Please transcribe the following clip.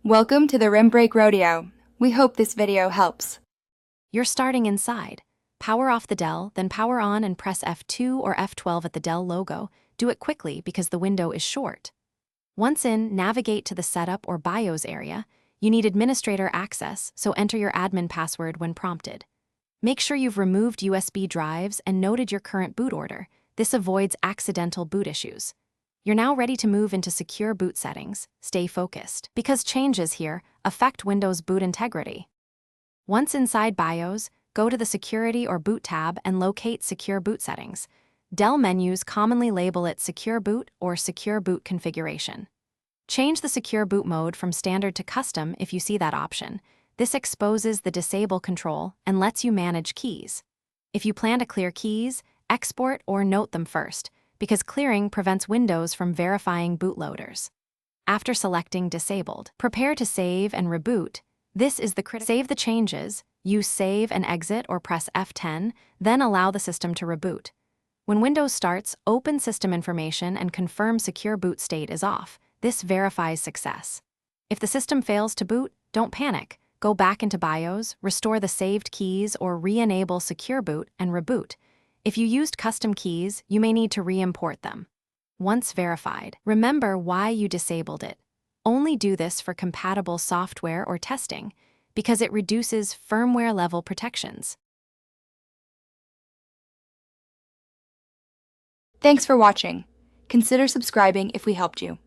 Welcome to the Rim Break Rodeo. We hope this video helps. You're starting inside. Power off the Dell, then power on and press F2 or F12 at the Dell logo. Do it quickly because the window is short. Once in, navigate to the Setup or BIOS area. You need administrator access, so enter your admin password when prompted. Make sure you've removed USB drives and noted your current boot order. This avoids accidental boot issues. You're now ready to move into secure boot settings. Stay focused, because changes here affect Windows boot integrity. Once inside BIOS, go to the Security or Boot tab and locate Secure Boot Settings. Dell menus commonly label it Secure Boot or Secure Boot Configuration. Change the Secure Boot mode from Standard to Custom if you see that option. This exposes the Disable control and lets you manage keys. If you plan to clear keys, export or note them first, because clearing prevents Windows from verifying bootloaders. After selecting Disabled, prepare to save and reboot. This is the critical. Save the changes, use Save and Exit or press F10, then allow the system to reboot. When Windows starts, open System Information and confirm Secure Boot state is off. This verifies success. If the system fails to boot, don't panic. Go back into BIOS, restore the saved keys or re-enable Secure Boot and reboot. If you used custom keys, you may need to re-import them. Once verified, remember why you disabled it. Only do this for compatible software or testing, because it reduces firmware-level protections. Thanks for watching. Consider subscribing if we helped you.